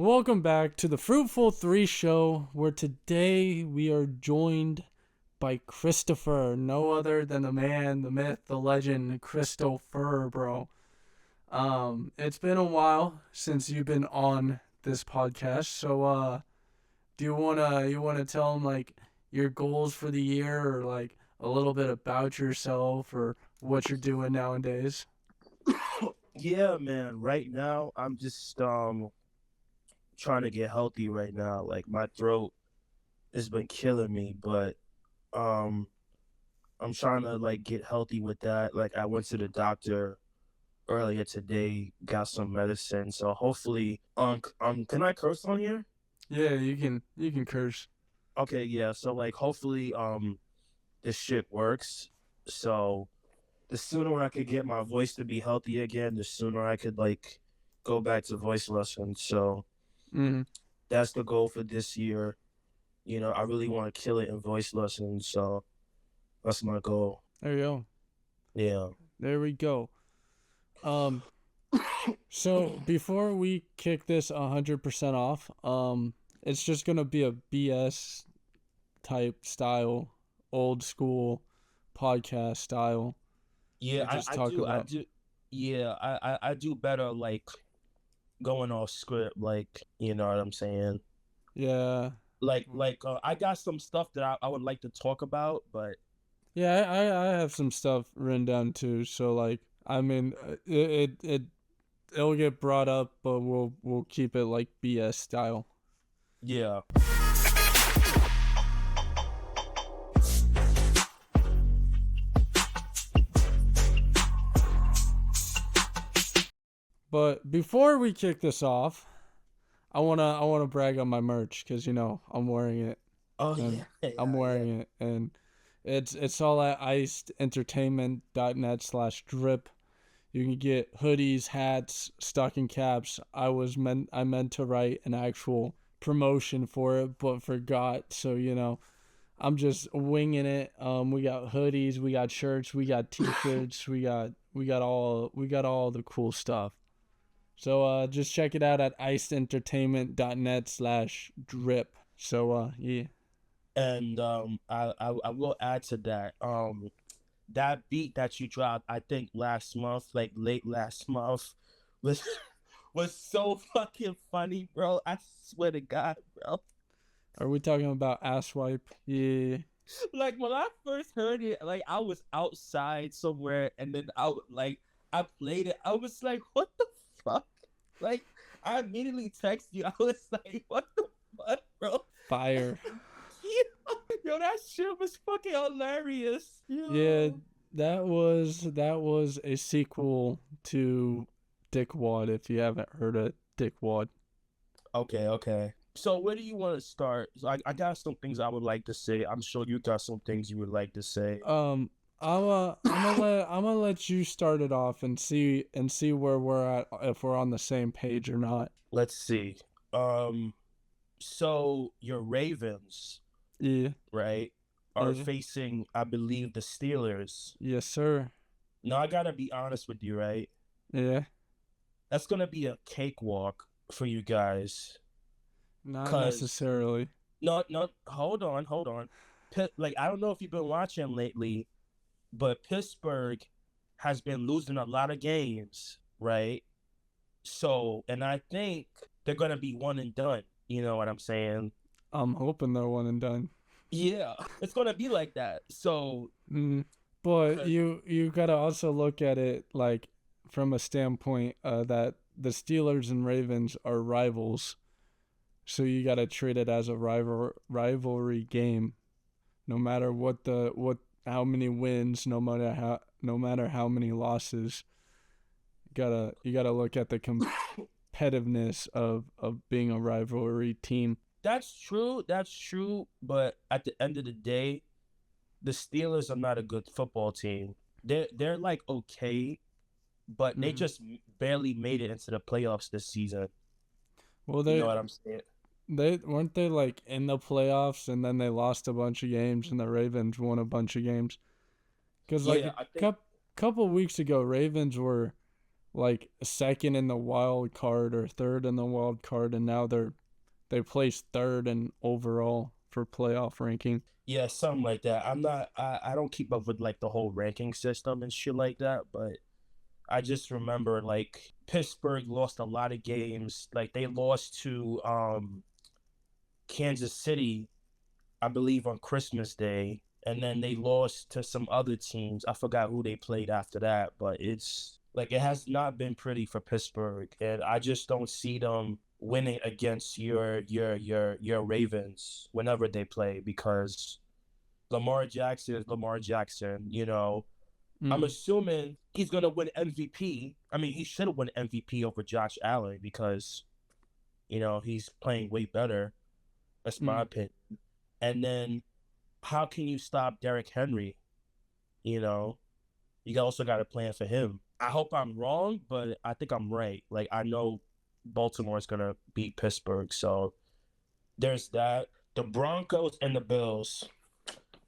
Welcome back to the Fruitful 3 show, where today we are joined by Christopher, no other than the man, the myth, the legend, Christopher, bro. It's been a while since you've been on this podcast, so do you wanna tell him like your goals for the year, or like a little bit about yourself, or what you're doing nowadays? Yeah, man. Right now, I'm just trying to get healthy right now. Like my throat has been killing me, but um I'm trying to like get healthy with that. Like I went to the doctor earlier today, got some medicine. So hopefully can I curse on here? Yeah, you can curse. Okay, yeah. So like hopefully this shit works. So the sooner I could get my voice to be healthy again, the sooner I could like go back to voice lessons. So Mm, that's the goal for this year. I really want to kill it in voice lessons, so that's my goal. there you go. Yeah. There we go. Um, so before we kick this 100% off, it's just gonna be a BS type style, old school podcast style. Yeah, We just I talk do. I about. do. Yeah, I do better like going off script, like, you know what I'm saying? Yeah, I got some stuff that I would like to talk about, but yeah. I have some stuff written down too. So like, I mean, it'll get brought up, but we'll keep it like BS style. yeah. But before we kick this off, I wanna brag on my merch because I'm wearing it Oh and yeah, I'm yeah, yeah. wearing it and it's all at icedertainment.net/drip. You can get hoodies, hats, stocking caps. I meant to write an actual promotion for it, but forgot. So I'm just winging it. We got hoodies, we got shirts, we got t-shirts, we got all the cool stuff. So just check it out at iceentertainment.net/drip. So yeah. And I will add to that. That beat that you dropped, I think last month, like late last month, was was so fucking funny, bro. I swear to God, bro. Are we talking about ass wipe? Yeah. Like when I first heard it, like I was outside somewhere, and then I played it. I was like, "What the fuck?" Like I immediately texted you. I was like, "What the fuck, bro?" Fire. Yo, that shit was fucking hilarious. Yeah, Yo. that was a sequel to Dickwad. If you haven't heard of Dickwad. Okay, okay. So where do you want to start? So I got some things I would like to say. I'm sure you got some things you would like to say. I'm gonna let you start it off and see where we're at, if we're on the same page or not. Let's see. Um, so your Ravens, Yeah. right, are Yeah. facing, I believe, the Steelers. Yes, sir. Now I gotta be honest with you, right? Yeah. That's gonna be a cakewalk for you guys. Not Cause necessarily. no, no, hold on. Like I don't know if you've been watching lately, but Pittsburgh has been losing a lot of games, right? So, and I think they're gonna be one and done. You know what I'm saying? I'm hoping they're one and done. Yeah, it's gonna be like that. So, Mm. But cause you gotta also look at it like from a standpoint that the Steelers and Ravens are rivals, so you gotta treat it as a rivalry game. No matter what how many wins, no matter how many losses, you gotta look at the competitiveness of being a rivalry team. that's true. That's true. But at the end of the day, the Steelers are not a good football team. They're like okay, but they Hmm. just barely made it into the playoffs this season. Well, You know they what I'm saying? they weren't they like in the playoffs, and then they lost a bunch of games, and the Ravens won a bunch of games. Because like Yeah, a I think. couple weeks ago, Ravens were like second in the wild card or third in the wild card, and now they placed third in overall for playoff ranking. Yeah, something like that. I don't keep up with like the whole ranking system and shit like that, but I just remember like Pittsburgh lost a lot of games. Like they lost to Kansas City, I believe on Christmas Day, and then they lost to some other teams. I forgot who they played after that, but it's like it has not been pretty for Pittsburgh, and I just don't see them winning against your Ravens whenever they play because Lamar Jackson is Lamar Jackson. I'm Mm, assuming he's gonna win MVP. I mean, he should have won MVP over Josh Allen because he's playing way better. That's my mm. opinion. And then how can you stop Derrick Henry? You know, you also got a plan for him. I hope I'm wrong, but I think I'm right. Like I know Baltimore is gonna beat Pittsburgh, so there's that. The Broncos and the Bills,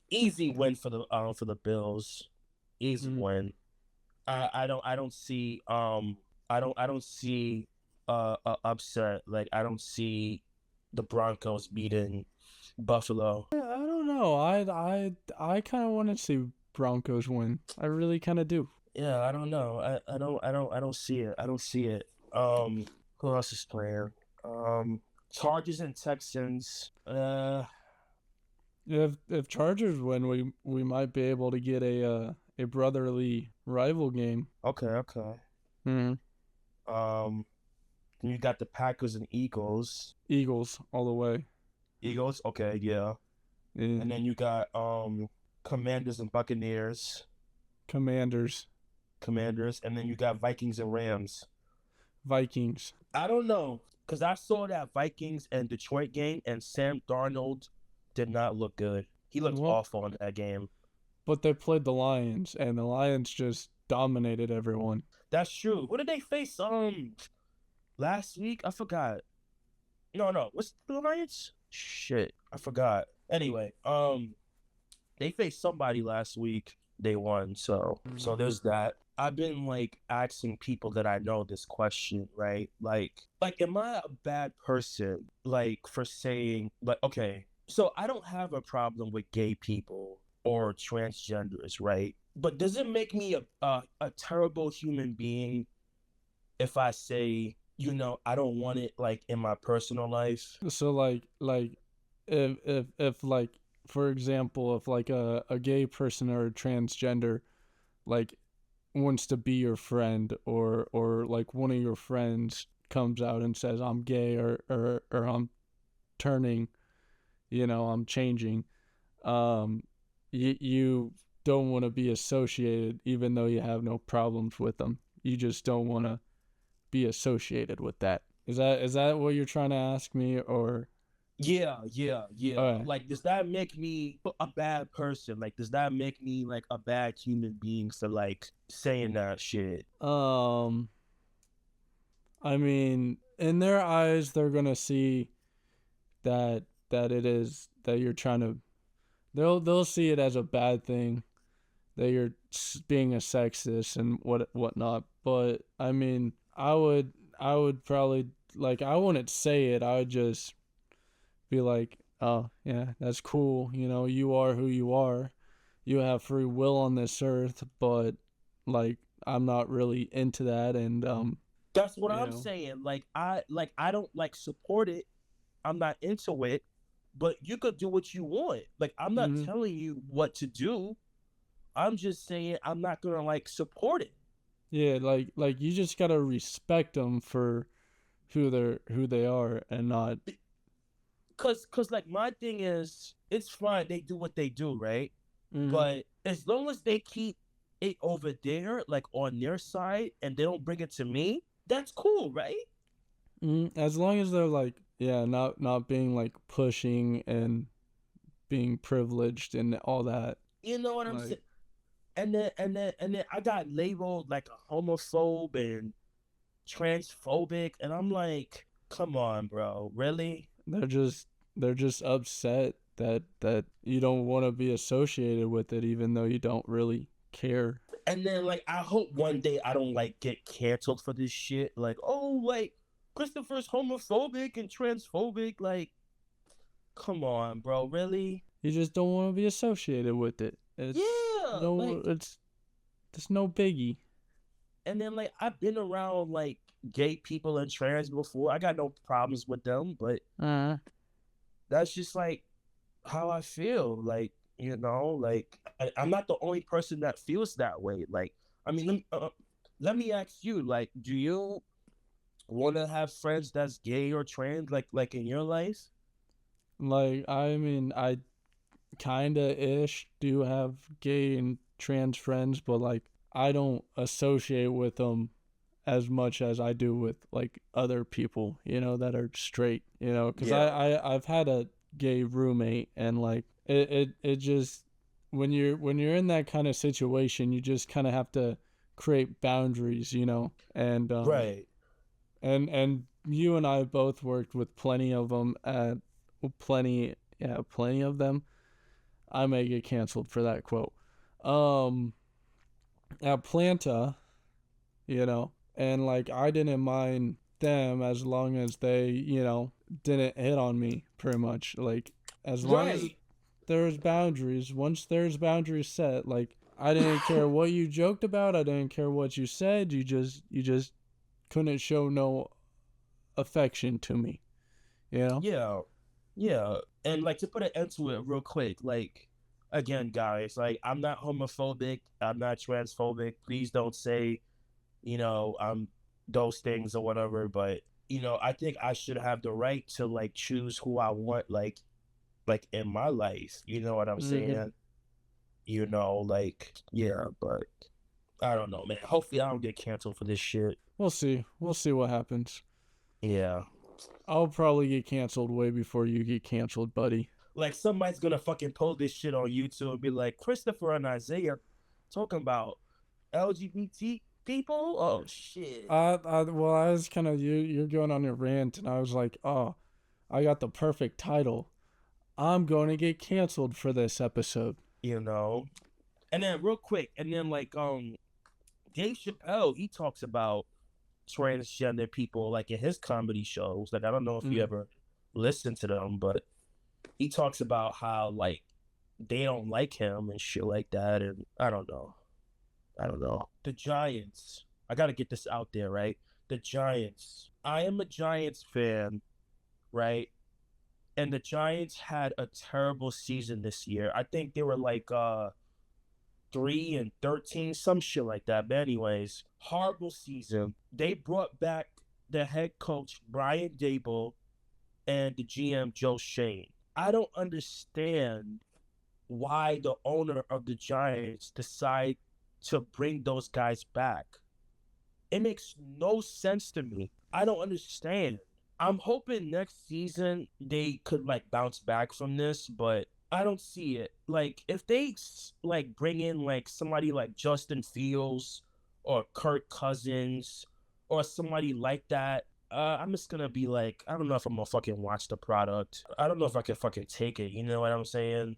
easy win for the Bills, easy Mm. win. I don't see I don't see a upset. Like I don't see the Broncos beating Buffalo. I don't know. I kind of want to see Broncos win. I really kind of do. Yeah, I don't know. I don't see it. I don't see it. Who else is playing? Chargers and Texans. If Chargers win, we might be able to get a brotherly rival game. Okay, okay. Mm. Um, you got the Packers and Eagles. Eagles all the way. Eagles, okay, yeah. Yeah. And then you got Commanders and Buccaneers. Commanders, Commanders, and then you got Vikings and Rams. Vikings. I don't know, because I saw that Vikings and Detroit game, and Sam Darnold did not look good. He looked Well, awful in that game. but they played the Lions, and the Lions just dominated everyone. That's true. What did they face last week? I forgot. No, no. What's the Lions? Shit, I forgot. Anyway, they faced somebody last week. They won, so there's that. I've been like asking people that I know this question, right? Like, am I a bad person, like, for saying, like, okay, so I don't have a problem with gay people or transgenders, right? But does it make me a terrible human being if I say, I don't want it like in my personal life? So like if like for example, if like a gay person or a transgender like wants to be your friend, or like one of your friends comes out and says I'm gay, or I'm turning, I'm changing, you don't want to be associated even though you have no problems with them. You just don't want to be associated with that. Is that what you're trying to ask me, or Yeah, yeah, yeah. uh Like, does that make me a bad person? Like, does that make me like a bad human being for like saying that shit? um I mean, in their eyes they're going to see that it is that you're trying to, they'll see it as a bad thing, that you're being a sexist and whatnot. But I mean, I would probably, like, I wouldn't say it. I would just be like, oh yeah, that's cool. You are who you are. You have free will on this earth, but like I'm not really into that, and That's what you I'm know. saying. Like I don't like support it. I'm not into it, but you could do what you want. Like I'm not Mhm. telling you what to do. I'm just saying I'm not gonna like support it. Yeah, like you just gotta respect them for who they are, and not. Cause like my thing is, it's fine. They do what they do, right? Mm, But as long as they keep it over there, like on their side, and they don't bring it to me, that's cool, right? as long as they're like, yeah, not being like pushing and being privileged and all that. You know what I'm Like, saying? And then I got labeled like a homophobe and transphobic, and I'm like, come on, bro, really? they're just upset that you don't want to be associated with it, even though you don't really care. And then like I hope one day I don't like get canceled for this shit. Like, oh, like Christopher's homophobic and transphobic. Like, come on, bro, really? You just don't want to be associated with it. Yeah, like, It's no biggie. and then like I've been around like gay people and trans before. I got no problems with them, but Uh, that's just like how I feel. Like, like I'm not the only person that feels that way. Like, I mean, let me ask you, like, do you want to have friends that's gay or trans, like in your life? like I mean, I kinda ish do have gay and trans friends, but like I don't associate with them as much as I do with like other people, that are straight, because Yeah, I've had a gay roommate, and like it just when you're in that kind of situation, you just kind of have to create boundaries, and right. and you and I both worked with plenty of them at plenty of them. I may get canceled for that quote. Um, at Planta, and like I didn't mind them as long as they, didn't hit on me pretty much. Like as long as Right. there's boundaries, once there's boundaries set, like I didn't care what you joked about, I didn't care what you said, you just couldn't show no affection to me, you know? Yeah, yeah. And like to put an end to it real quick, like again, guys, like I'm not homophobic, I'm not transphobic. Please don't say, I'm those things or whatever. But I think I should have the right to like choose who I want, like in my life. You know what I'm Mm-hmm. saying? Like yeah, but I don't know, man. Hopefully I don't get canceled for this shit. We'll see. We'll see what happens. Yeah. I'll probably get canceled way before you get canceled, buddy. Like somebody's gonna fucking pull this shit on YouTube and be like, Christopher and Isaiah talking about LGBT people? Oh shit. Well, I was kind of you're going on your rant, and I was like, oh, I got the perfect title. I'm going to get canceled for this episode. You know? And then real quick, and then like Dave Chappelle, he talks about transgender people like in his comedy shows. Like I don't know if you Mm. ever listen to them, but he talks about how like they don't like him and shit like that. And I don't know. I don't know. The Giants. I got to get this out there, right? The Giants. I am a Giants fan, right? And the Giants had a terrible season this year. I think they were like 3-13, some shit like that. But anyways, horrible season. They brought back the head coach Brian Dable and the GM Joe Shane. I don't understand why the owner of the Giants decide to bring those guys back. It makes no sense to me. I don't understand. I'm hoping next season they could like bounce back from this, but I don't see it. Like if they like bring in like somebody like Justin Fields or Kirk Cousins or somebody like that, I'm just gonna be like, I don't know if I'm gonna fucking watch the product. I don't know if I can fucking take it. You know what I'm saying?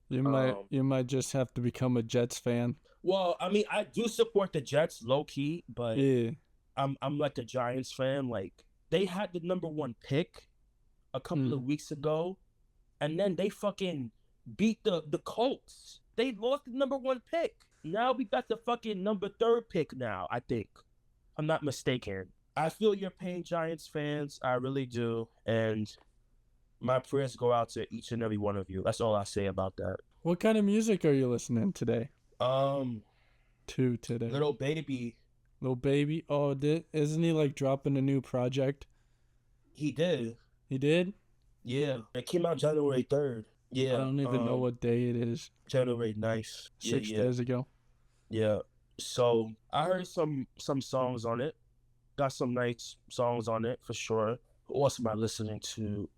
You might Um, you might just have to become a Jets fan. well, I mean, I do support the Jets low key, but Yeah. I'm like a Giants fan. Like they had the number one pick a couple Mm. of weeks ago, and then they fucking beat the Colts. They lost the number one pick. Now we got the fucking number third pick now, I think. I'm not mistaken. I feel your pain, Giants fans. I really do. And my prayers go out to each and every one of you. That's all I say about that. What kind of music are you listening today? Um, To today, Little Baby, Little Baby. Oh, isn't he like dropping a new project? he did. He did. Yeah. It came out January 3rd. I Yeah. don't even know what day it is. January 9th. Yeah, 6 days ago. yeah. So I heard some songs on it. Got some nice songs on it for sure. Who else am I listening to?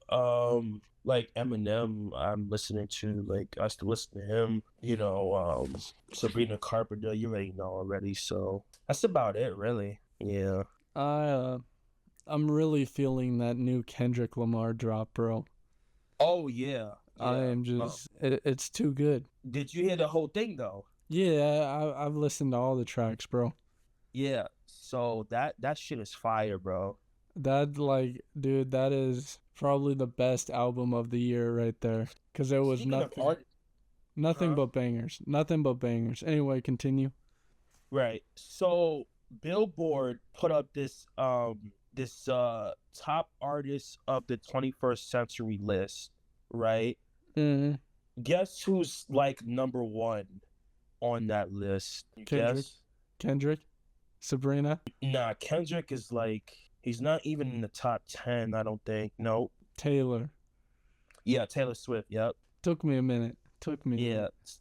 Like Eminem, I'm listening to. Like I still listen to him. Sabrina Carpenter, you already know already. So that's about it, really. Yeah. I I'm really feeling that new Kendrick Lamar drop, bro. Oh yeah, I yeah. am just it's too good. Did you hear the whole thing though? Yeah, I've listened to all the tracks, bro. Yeah, so that shit is fire, bro. That like, dude, that is probably the best album of the year right there. Cause it was Speaking of nothing, art, nothing huh? but bangers, nothing but bangers. Anyway, continue. Right. So Billboard put up this top artists of the 21st century list, right? Mm, Guess who's like number one on that list? You Kendrick, guess? Kendrick, Sabrina, Nah, Kendrick is like he's not even in the top 10, I don't think. No. Taylor. Yeah, Taylor Swift, yep. Took me a minute. Took me a Yeah. minute.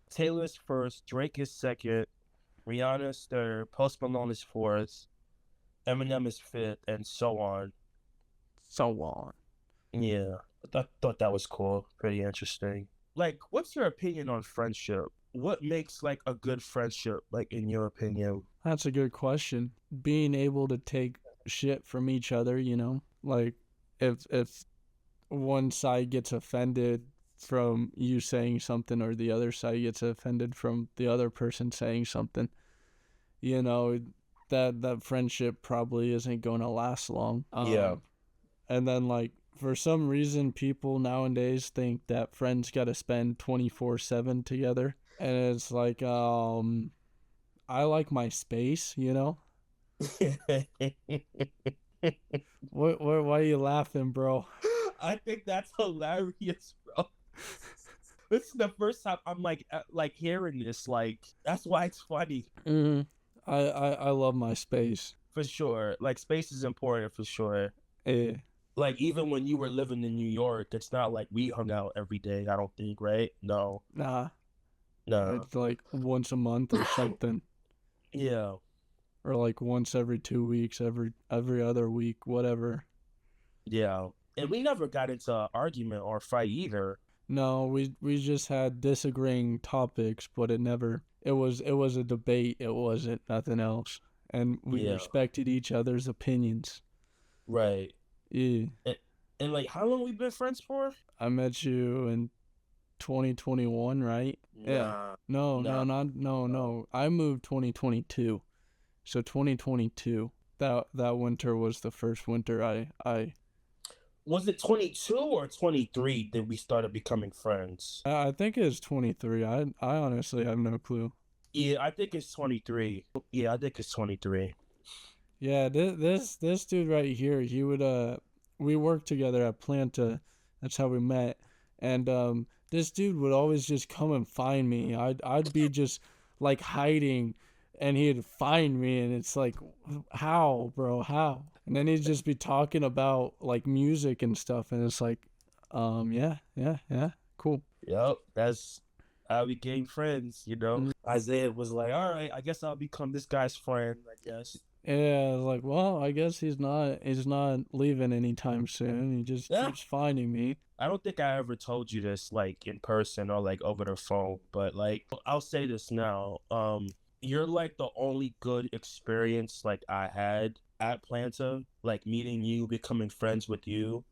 Taylor's first, Drake is second, Rihanna's third, Post Malone is fourth, Eminem is fifth, and so on. So on. Yeah, I thought that was cool. Pretty interesting. Like, what's your opinion on friendship? What makes like a good friendship, like in your opinion? That's a good question. Being able to take shit from each other, you know, like if one side gets offended from you saying something or the other side gets offended from the other person saying something, you know, that friendship probably isn't going to last long. Yeah. And then like for some reason people nowadays think that friends got to spend 24/7 together, and it's like I like my space, you know. What why are you laughing, bro? I think that's hilarious, bro. This is the first time I'm like hearing this. Like, that's why it's funny. Mm, I love my space. For sure. Like, space is important for sure. Yeah. Like, even when you were living in New York, it's not like we hung out every day, I don't think, right? No. Nah, No. it's like once a month or something, Yeah. or like once every 2 weeks, every other week, whatever. Yeah. And we never got into an argument or fight either. No, we just had disagreeing topics, but it was a debate. It wasn't nothing else, and we Yeah. respected each other's opinions. Right. Yeah, And, and like, how long we been friends for? I met you in 2021, right? Yeah. Nah. No, Nah. no, not no, No. no. I moved 2022. So 2022. That winter was the first winter I Was it 22 or 23 that we started becoming friends? I think it was 23. I honestly have no clue. Yeah, I think it's 23. Yeah, I think it's 23. Yeah, this dude right here, he would we worked together at Planta. That's how we met. And this dude would always just come and find me. I'd be just like hiding, and he'd find me, and it's like, how, bro, how? And then he'd just be talking about like music and stuff, and it's like, yeah, yeah, yeah, cool. Yep, that's how we became friends, you know. Isaiah was like, all right, I guess I'll become this guy's friend, I guess. Yeah, like, well, I guess he's not leaving anytime soon. He just Yeah. keeps finding me. I don't think I ever told you this like in person or like over the phone, but like I'll say this now. You're like the only good experience like I had at Planta, like meeting you, becoming friends with you.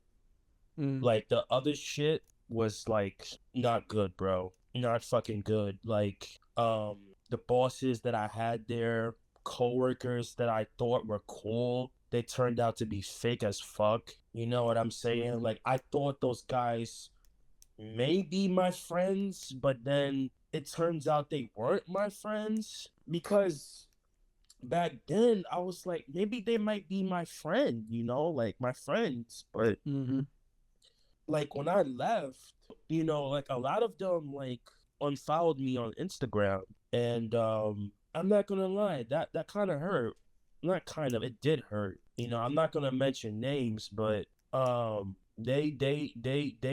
Mm, Like the other shit was like not good, bro. Not fucking good. Like the bosses that I had there, coworkers that I thought were cool, they turned out to be fake as fuck. You know what I'm saying? Like I thought those guys may be my friends, but then it turns out they weren't my friends because back then I was like maybe they might be my friend, you know, like my friends, but mm-hmm. like when I left, you know, like a lot of them like unfollowed me on Instagram, and I'm not gonna lie, that kind of hurt. Not kind of, it did hurt. You know, I'm not gonna mention names, but they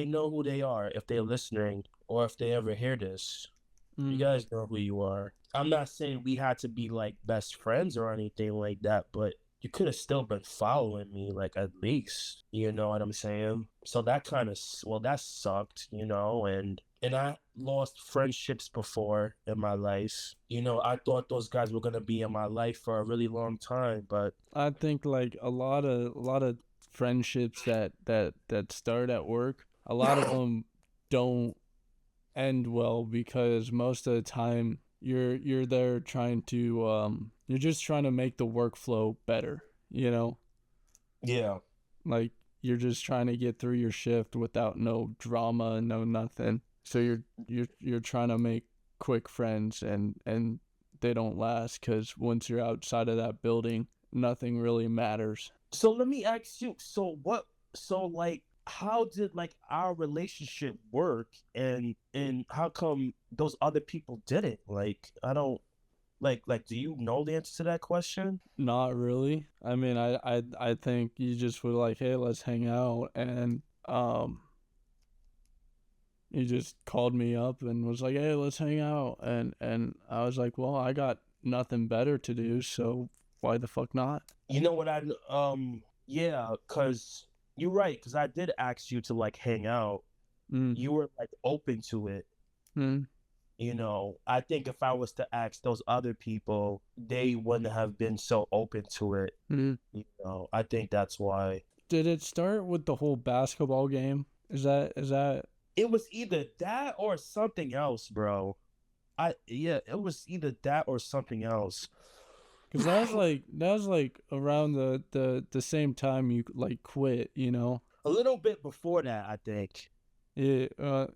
know who they are if they're listening or if they ever hear this. You Mm. guys know who you are. I'm not saying we had to be like best friends or anything like that, but you could have still been following me, like at least. You know what I'm saying? So that kind of well, that sucked, you know, and I lost friendships before in my life. You know, I thought those guys were gonna be in my life for a really long time, but I think like a lot of friendships that start at work, a lot of them don't end well because most of the time you're there trying to you're just trying to make the workflow better, you know? Yeah. Like you're just trying to get through your shift without no drama, no nothing. So you're trying to make quick friends, and they don't last cuz once you're outside of that building, nothing really matters. So let me ask you, how did like our relationship work, and how come those other people didn't? Like I don't like do you know the answer to that question? Not really. I mean, I think you just were like, "Hey, let's hang out." And he just called me up and was like, "Hey, let's hang out." And I was like, "Well, I got nothing better to do, so why the fuck not?" You know what yeah, cuz you're right, cuz I did ask you to like hang out. Mm. You were like open to it. Mm. You know, I think if I was to ask those other people, they wouldn't have been so open to it. Mm. You know, I think that's why. Did it start with the whole basketball game? Is that It was either that or something else, bro. Yeah, it was either that or something else. cuz that was like around the same time you like quit, you know? A little bit before that, I think. Yeah,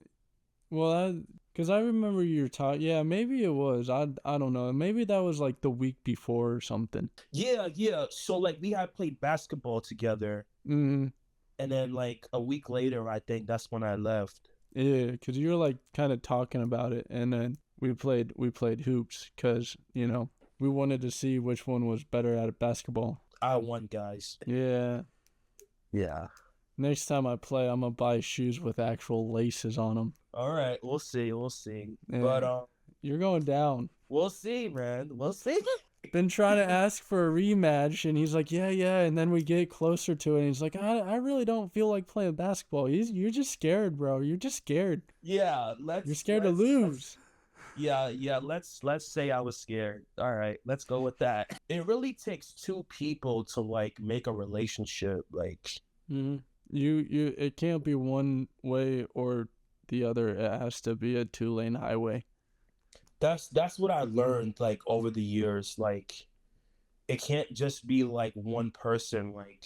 well, because I remember you were talking. Yeah, maybe it was. I don't know. Maybe that was like the week before or something. Yeah, yeah. So like we had played basketball together, Mm. and then like a week later, I think that's when I left. Yeah, because you were like kind of talking about it, and then we played hoops because we wanted to see which one was better at basketball. I won, guys. Yeah. Yeah. Next time I play, I'm gonna buy shoes with actual laces on them. All right, we'll see, we'll see. But Yeah. You're going down. we'll see, man. We'll see. Been trying to ask for a rematch, and he's like, yeah, yeah. And then we get closer to it, and he's like, I really don't feel like playing basketball. You're just scared, bro. You're just scared. Yeah, You're scared to lose. yeah, yeah, let's say I was scared. All right, let's go with that. It really takes two people to like make a relationship. Like Mm-hmm. It can't be one way or the other. It has to be a 2-lane highway. that's what I learned like over the years. Like it can't just be like one person like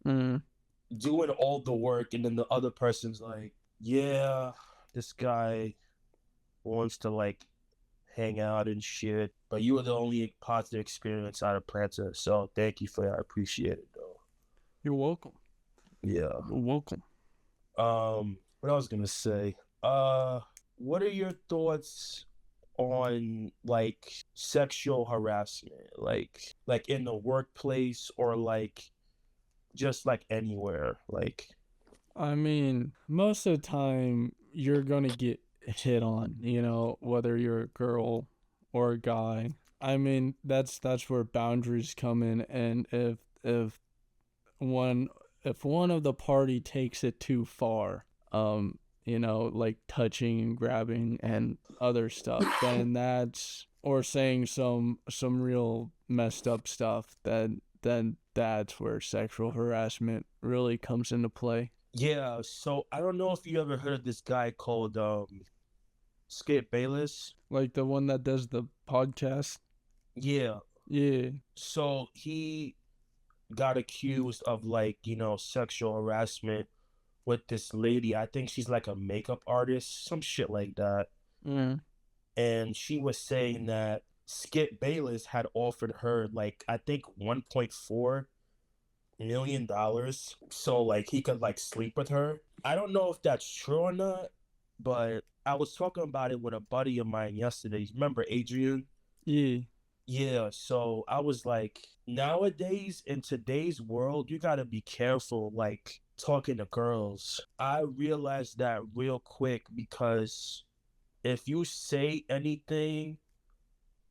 Mm. doing all the work and then the other person's like, yeah, this guy wants to like hang out and shit. But you were the only positive experience out of Planta, so thank you for that. I appreciate it though. You're welcome. Yeah. You're welcome. What I was gonna say. What are your thoughts on like sexual harassment, like in the workplace or like just like anywhere, like I mean, most of the time you're gonna get hit on, whether you're a girl or a guy. I mean, that's where boundaries come in, and one if one of the party takes it too far, like touching and grabbing and other stuff, then that's or saying some real messed up stuff, then that's where sexual harassment really comes into play. yeah. So I don't know if you ever heard of this guy called Skip Bayless. Like the one that does the podcast. Yeah. Yeah. So he got accused of like, sexual harassment with this lady. I think she's like a makeup artist, some shit like that. Mm. And she was saying that Skip Bayless had offered her like I think $1.4 million so like he could like sleep with her. I don't know if that's true or not, but I was talking about it with a buddy of mine yesterday. You remember Adrian? Yeah. Yeah, so I was like, nowadays in today's world, you gotta be careful, like talking to girls. I realized that real quick because if you say anything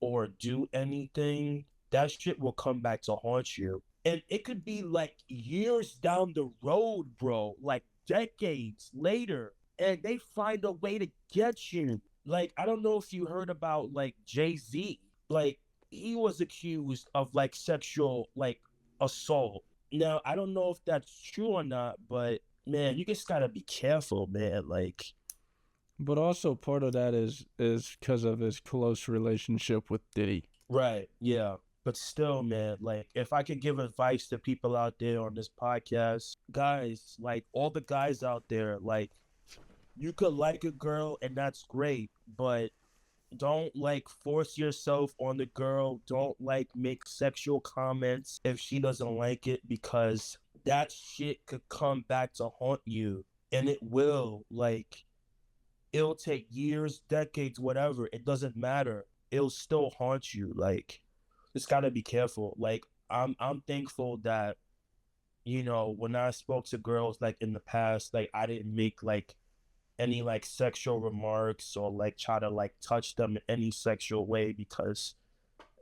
or do anything, that shit will come back to haunt you. And it could be like years down the road, bro, like decades later, and they find a way to get you. Like, I don't know if you heard about like Jay-Z. Like, he was accused of like sexual like assault. Now, I don't know if that's true or not, but man, you just gotta be careful, man. Like, But also part of that is because of his close relationship with Diddy. Right. Yeah. But still, man, like if I could give advice to people out there on this podcast, guys, like all the guys out there, like you could like a girl and that's great, but don't like force yourself on the girl. Don't like make sexual comments if she doesn't like it because that shit could come back to haunt you. And it will. Like it'll take years, decades, whatever. It doesn't matter. It'll still haunt you. Like just gotta be careful. Like I'm thankful that, when I spoke to girls like in the past, like I didn't make like any like sexual remarks or like try to like touch them in any sexual way because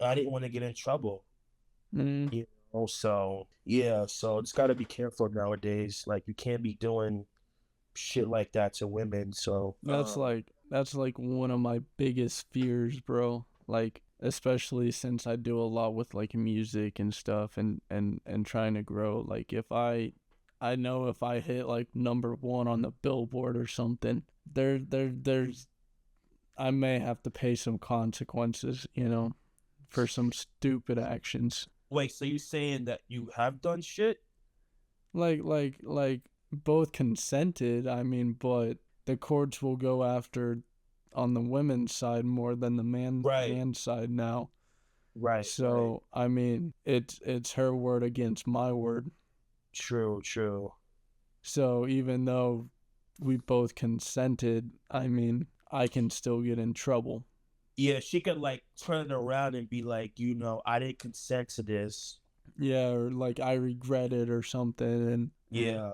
I didn't want to get in trouble. Mm. So yeah, so it's gotta be careful nowadays. Like you can't be doing shit like that to women. So That's like one of my biggest fears, bro. Like especially since I do a lot with like music and stuff and trying to grow. Like if I know if I hit like number 1 on the Billboard or something, there's I may have to pay some consequences, for some stupid actions. wait, so you saying that you have done shit? Like both consented, I mean, but the courts will go after on the women's side more than the Right, man side now. right. So I mean, it's her word against my word. True, true. So even though we both consented, I mean, I can still get in trouble. Yeah, she could like turn it around and be like, I didn't consent to this. Yeah, or like I regret it or something. And Yeah.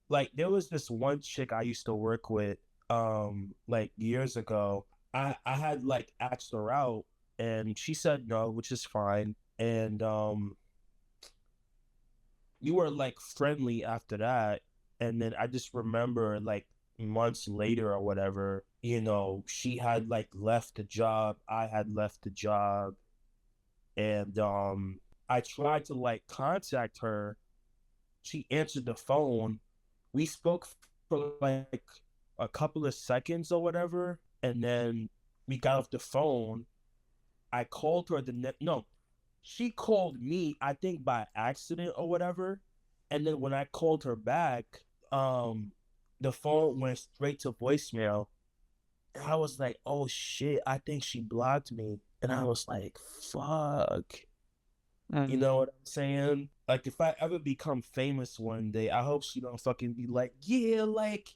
Like there was this one chick I used to work with, like years ago. I had like asked her out and she said no, which is fine. And you were like friendly after that. And then I just remember like months later or whatever, she had like left the job, I had left the job, and I tried to like contact her. She answered the phone. We spoke for like a couple of seconds or whatever, and then we got off the phone. I called her the next. No, she called me. I think by accident or whatever. And then when I called her back, um, the phone went straight to voicemail. And I was like, "Oh shit! I think she blocked me." And I was like, "Fuck." You mm, know what I'm saying? Like, if I ever become famous one day, I hope she don't fucking be like, yeah, like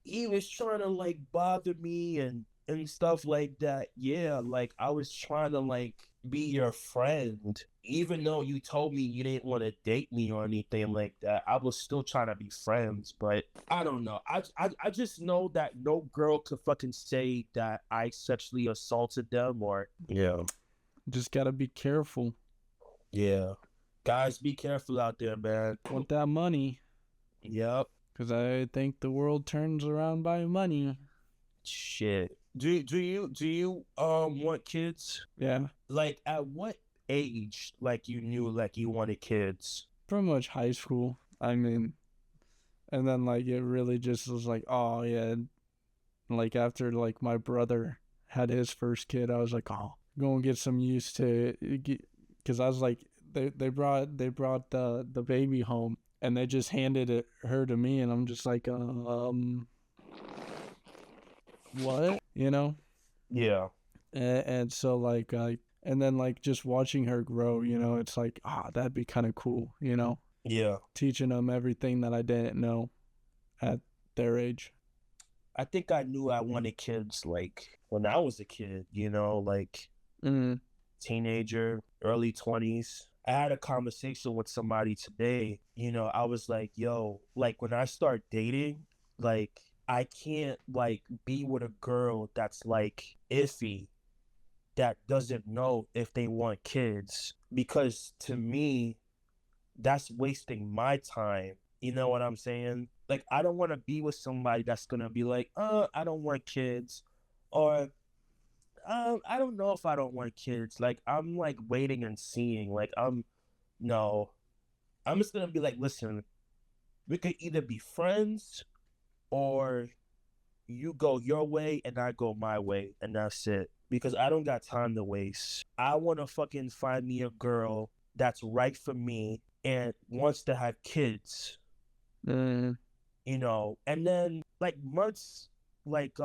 he was trying to like bother me and stuff like that. Yeah, like I was trying to like be your friend, even though you told me you didn't want to date me or anything like that. I was still trying to be friends, but I don't know. I just know that no girl could fucking say that I sexually assaulted them or yeah. just gotta be careful. Yeah. Guys, be careful out there, man. Want that money. Yep. Because I think the world turns around by money. Shit. Do you want kids? Yeah. Like at what age like you knew like you wanted kids? Pretty much high school. I mean, and then like it really just was like, oh yeah. Like after like my brother had his first kid, I was like, oh, gonna get some used to it. Because I was like, they brought the baby home and they just handed her to me, and I'm just like, what? Yeah. And so like and then like just watching her grow, it's like that'd be kind of cool, Yeah. teaching them everything that I didn't know at their age. I think I knew I wanted kids like when I was a kid, like Mm. teenager, early 20s. I had a conversation with somebody today. I was like, yo, like when I start dating, like I can't like be with a girl that's like iffy, that doesn't know if they want kids. Because to me, that's wasting my time. You know what I'm saying? Like I don't want to be with somebody that's gonna be like, I don't want kids. Or I don't know if I don't want kids. Like I'm like waiting and seeing. Like no. I'm just gonna be like, listen, we could either be friends or you go your way and I go my way, and that's it. Because I don't got time to waste. I want to fucking find me a girl that's right for me and wants to have kids, Mm. you know. And then like months like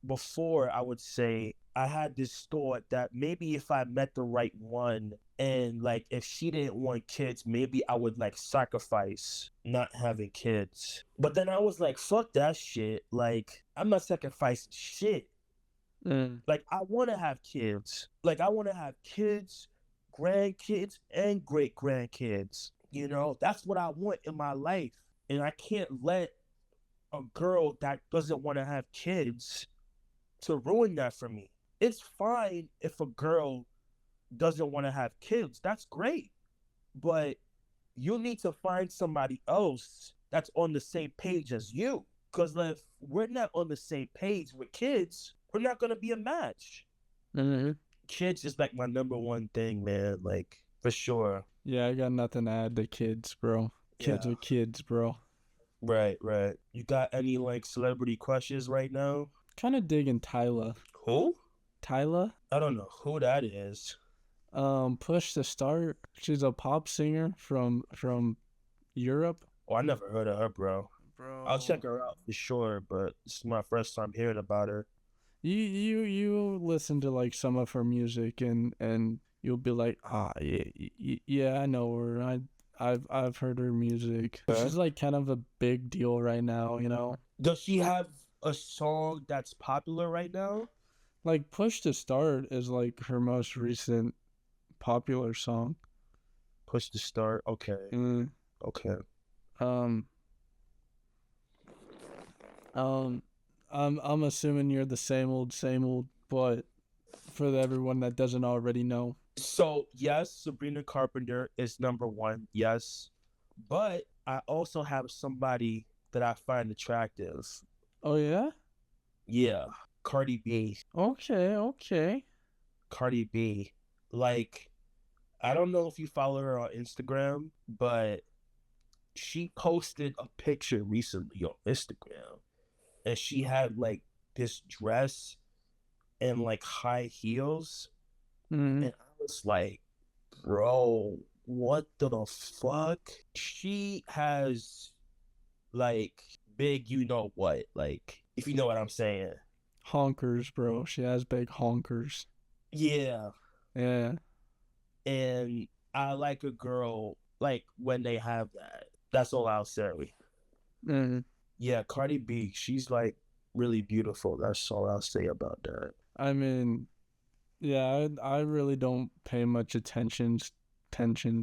before, I would say I had this thought that maybe if I met the right one and like if she didn't want kids, maybe I would like sacrifice not having kids. But then I was like, fuck that shit. Like I'm not sacrificing shit. Mm. Like I want to have kids. Like I want to have kids, grandkids, and great grandkids. You know, that's what I want in my life. And I can't let a girl that doesn't want to have kids to ruin that for me. It's fine if a girl doesn't want to have kids. That's great. But you need to find somebody else that's on the same page as you. Because if we're not on the same page with kids, we're not going to be a match. Mm-hmm. Kids is like my number one thing, man. Like, for sure. Yeah, I got nothing to add to kids, bro. Kids Yeah. are kids, bro. Right, right. You got any like celebrity crushes right now? Kind of digging Tyla. Who? Tyla? I don't know who that is. Push to Start. She's a pop singer from Europe. Oh, I never heard of her, bro. Bro. I'll check her out for sure, but it's my first time hearing about her. You listen to like some of her music and you'll be like, yeah, I know her. I've heard her music. Okay. She's like kind of a big deal right now, you know. Does she have a song that's popular right now? Like Push to Start is like her most recent popular song. Push to Start. Okay. Mm. Okay. Um I'm assuming you're the same old, but for everyone that doesn't already know. So yes, Sabrina Carpenter is number one. Yes, but I also have somebody that I find attractive. Oh yeah? Yeah, Cardi B. Okay. Cardi B. Like, I don't know if you follow her on Instagram, but she posted a picture recently on Instagram, and she had like this dress and like high heels, Mm. and I was like, bro, what the fuck? She has like big, you know what, like if you know what I'm saying. Honkers, bro. She has big honkers. Yeah, Yeah. and I like a girl like when they have that. That's all I'll say. Mm. Yeah, Cardi B, she's like really beautiful. That's all I'll say about that. I mean, yeah, I really don't pay much attention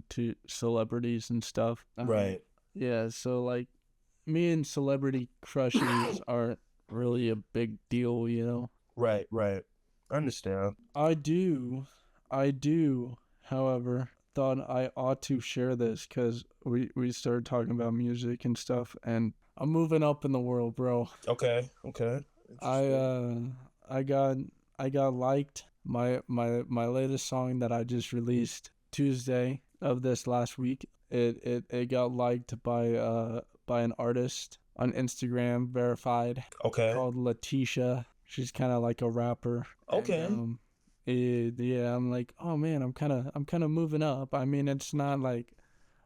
to celebrities and stuff. Right. Yeah, so like me and celebrity crushes aren't really a big deal, you know. Right, right. I understand. I do, however, thought I ought to share this because we started talking about music and stuff, and I'm moving up in the world, bro. Okay, okay. I Interesting. I got I got liked. My latest song that I just released Tuesday of this last week. It got liked by an artist on Instagram, verified, Okay. called Letitia. She's kind of like a rapper. Okay. And, yeah, I'm like, oh man, I'm kind of moving up. I mean, it's not like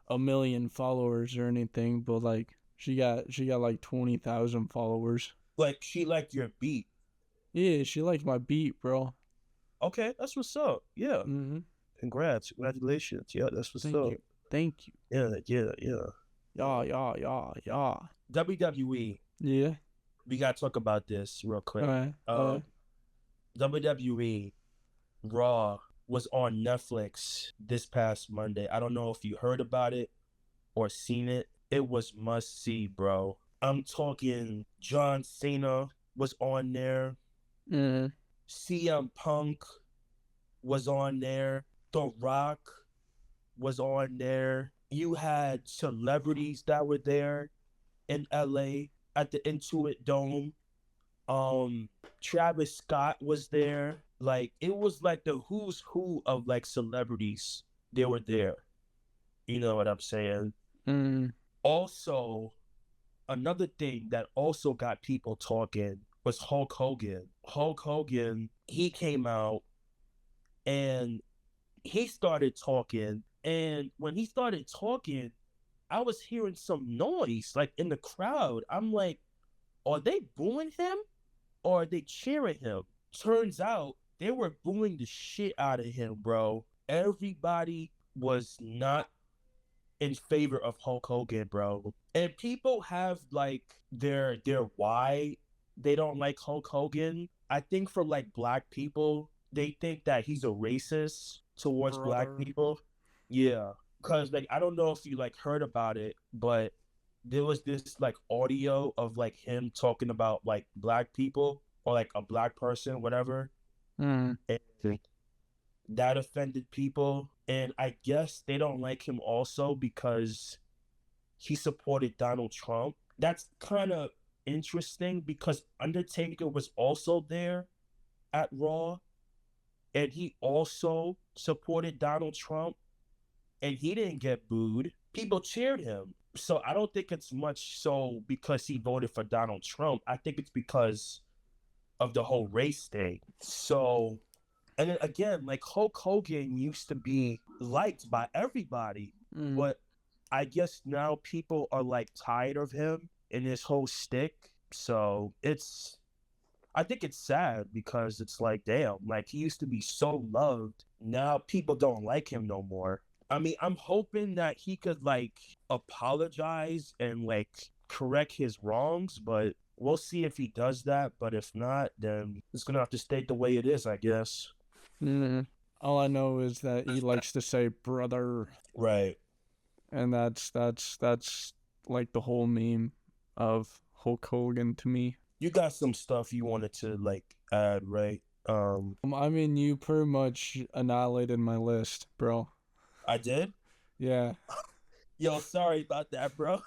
a million followers or anything, but like she got like 20,000 followers. Like she liked your beat. Yeah, she likes my beat, bro. Okay, that's what's up. Yeah. Mm-hmm. Congrats. Congratulations. Yeah, that's what's Thank up. you. Thank you. Yeah. Yeah. WWE. Yeah. We gotta talk about this real quick. Alright. WWE Raw was on Netflix this past Monday. I don't know if you heard about it or seen it. It was must see, bro. I'm talking John Cena was on there. Mm. CM Punk was on there. The Rock was on there. You had celebrities that were there in LA at the Intuit Dome. Travis Scott was there. Like it was like the who's who of like celebrities. They were there. You know what I'm saying? Mm. Also, another thing that also got people talking was Hulk Hogan. Hulk Hogan, he came out and he started talking. And when he started talking, I was hearing some noise like in the crowd. I'm like, are they booing him or are they cheering him? Turns out they were booing the shit out of him, bro. Everybody was not in favor of Hulk Hogan, bro. And people have like their why they don't like Hulk Hogan. I think for like black people, they think that he's a racist towards black Brother. people. Yeah, cuz like I don't know if you like heard about it, but there was this like audio of like him talking about like black people or like a black person, whatever. Mm. And that offended people. And I guess they don't like him also because he supported Donald Trump. That's kind of interesting because Undertaker was also there at Raw and he also supported Donald Trump and he didn't get booed. People cheered him. So I don't think it's much so because he voted for Donald Trump. I think it's because of the whole race thing. So, and then again, like Hulk Hogan used to be liked by everybody, Mm. but I guess now people are like tired of him and his whole stick. So I think it's sad because it's like, damn, like he used to be so loved. Now people don't like him no more. I mean, I'm hoping that he could like apologize and like correct his wrongs, but we'll see if he does that. But if not, then it's gonna have to stay the way it is, I guess. Mm. All I know is that he likes to say brother, Right. and that's like the whole meme of Hulk Hogan to me. You got some stuff you wanted to like add, right? I mean, you pretty much annihilated my list, bro. I did. Yeah, Yo, sorry about that, bro.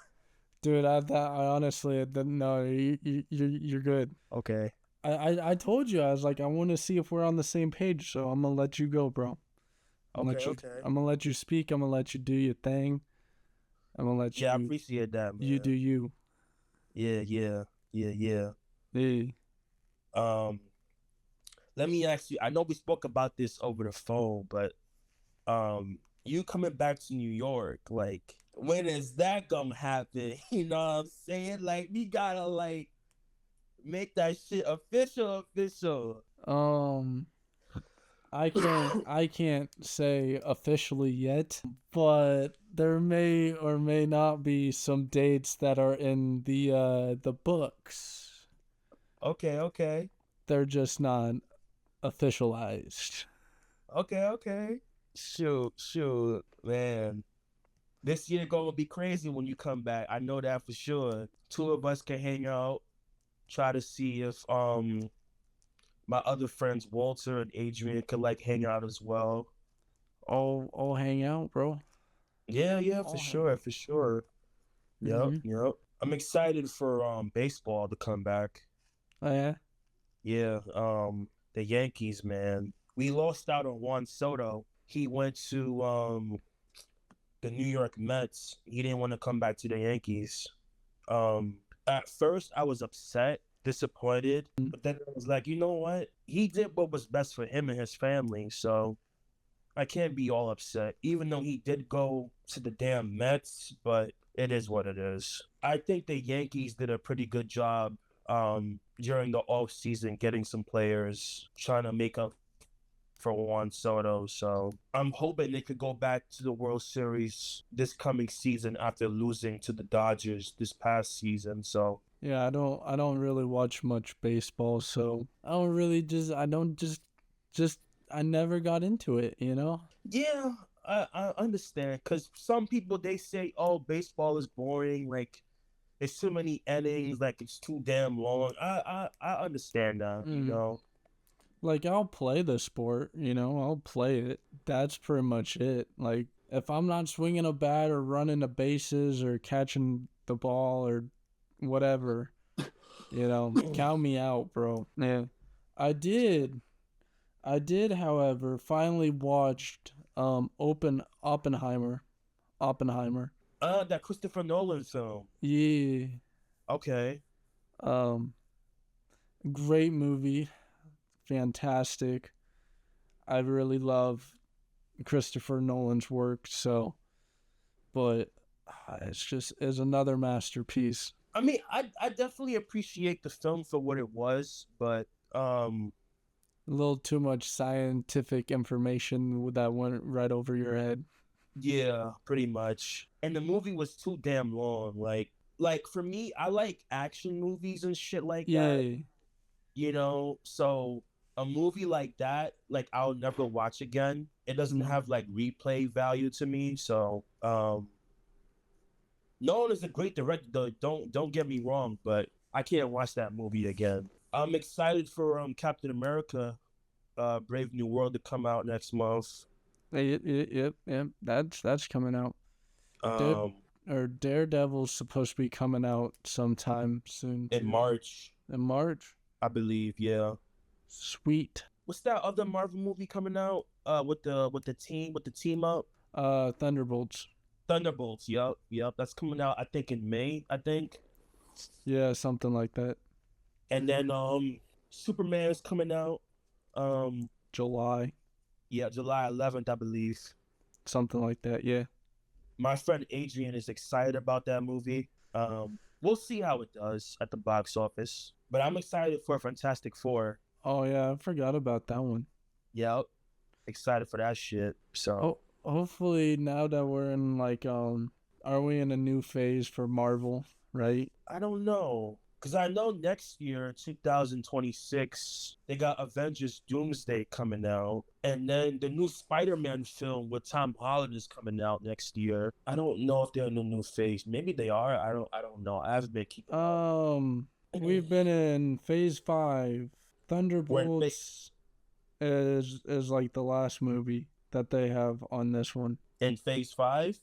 dude. I honestly didn't know. You're good. Okay. I told you I was like I want to see if we're on the same page, so I'm gonna let you go, bro. Okay. Okay. I'm gonna let you speak. I'm gonna let you do your thing. I'm gonna let Yeah, I appreciate that, you do man. you. Yeah, yeah, yeah, yeah. Hey. Um, let me ask you. I know we spoke about this over the phone, but you coming back to New York, like, when is that gonna happen? You know what I'm saying? Like, we gotta like make that shit official. Um, I can't say officially yet, but there may or may not be some dates that are in the books. Okay, okay, They're just not officialized. okay. Shoot, man. This year gonna be crazy when you come back. I know that for sure. Two of us can hang out, try to see if my other friends Walter and Adrian could like hang out as well. All hang out, bro. Yeah, for All hang sure, out. for sure. Yep, Mm-hmm. yep. I'm excited for baseball to come back. Oh yeah. Yeah, the Yankees, man. We lost out on Juan Soto. He went to the New York Mets. He didn't want to come back to the Yankees. At first I was upset, disappointed, but then I was like, you know what? He did what was best for him and his family, so I can't be all upset. Even though he did go to the damn Mets, but it is what it is. I think the Yankees did a pretty good job during the off season getting some players, trying to make up for Juan Soto. So I'm hoping they could go back to the World Series this coming season after losing to the Dodgers this past season. So Yeah, I don't really watch much baseball, so I don't just I never got into it, you know? yeah, I understand because some people they say, oh, baseball is boring, like it's too many innings, like it's too damn long. I understand that, you Mm. know. Like I'll play the sport, you know, I'll play it. That's pretty much it. Like if I'm not swinging a bat or running the bases or catching the ball or whatever, you know, count me out, bro. Yeah. I did. I did, however, finally watched Open Oppenheimer. Oppenheimer. That Christopher Nolan film. Yeah. Okay. Um Great movie, fantastic. I really love Christopher Nolan's work, so but it's another masterpiece. I mean, I definitely appreciate the film for what it was, but A little too much scientific information that went right over your head. yeah, pretty much. And the movie was too damn long. Like for me, I like action movies and shit like that. Yay. So a movie like that, like I'll never watch again. It doesn't have like replay value to me. So Nolan is a great director, though. Don't get me wrong, but I can't watch that movie again. I'm excited for Captain America, Brave New World to come out next month. Yep. That's coming out. Um, Daredevil's supposed to be coming out sometime soon in too. March, In March. I believe. Yeah. Sweet. What's that other Marvel movie coming out? With the team up. Thunderbolts. Thunderbolts. Yep. That's coming out. I think in May. I think. Yeah, something like that. And then Superman is coming out. July. Yeah, July 11th, I believe. Something like that. Yeah. My friend Adrian is excited about that movie. We'll see how it does at the box office, but I'm excited for Fantastic Four. Oh yeah, I forgot about that one. Yep, excited for that shit. So, hopefully now that we're in like are we in a new phase for Marvel, right? I don't know. Because I know next year, 2026, they got Avengers Doomsday coming out. And then the new Spider-Man film with Tom Holland is coming out next year. I don't know if they're in a new phase. Maybe they are. I don't know. I haven't been keeping We've been in phase 5. Thunderbolts is like the last movie that they have on this one. In phase 5?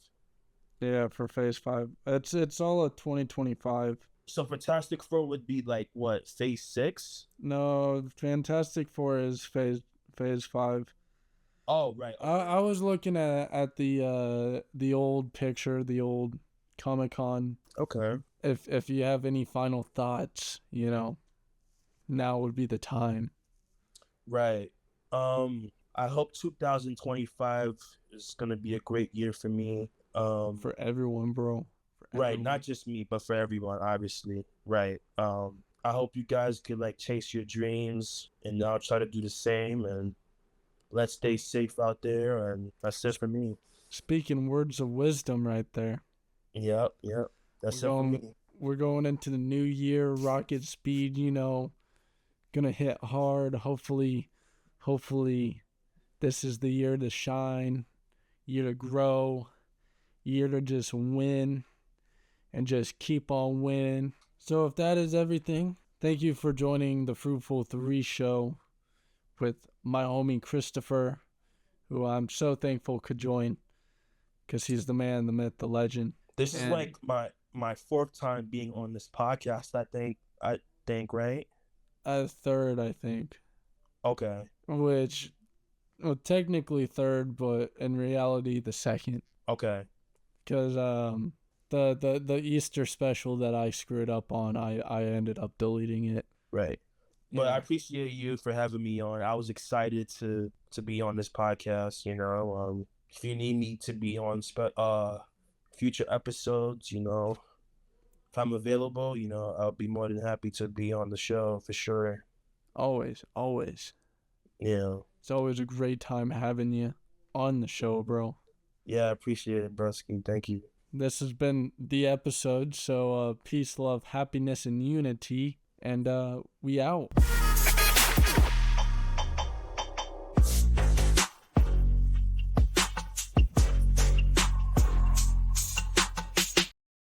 Yeah, for phase 5. It's all of 2025. So Fantastic Four would be like what, phase 6? No, Fantastic Four is phase 5. Oh right. Okay. I was looking at the old picture, the old Comic-Con. Okay. If you have any final thoughts, now would be the time. Right. I hope 2025 is gonna be a great year for me. For everyone, bro. Right, not just me, but for everyone, obviously. Right. I hope you guys can like chase your dreams, and I'll try to do the same. And let's stay safe out there. And that's it for me. Speaking words of wisdom, right there. Yep. That's it for me. We're going into the new year, rocket speed. Gonna hit hard. Hopefully, this is the year to shine, year to grow, year to just win. And just keep on winning. So if that is everything, thank you for joining the Fruitful 3 show with my homie Christopher, who I'm so thankful could join because he's the man, the myth, the legend. This is like my 4th time being on this podcast, I think, right? Third, I think. Okay. Which, well, technically third, but in reality, the second. Okay. Because the Easter special that I screwed up on, I ended up deleting it. Right. But I appreciate you for having me on. I was excited to be on this podcast. If you need me to be on future episodes, if I'm available, I'll be more than happy to be on the show for sure. Always. Yeah. It's always a great time having you on the show, bro. Yeah, I appreciate it, Brusky. Thank you. This has been the episode. So peace, love, happiness, and unity. And we out.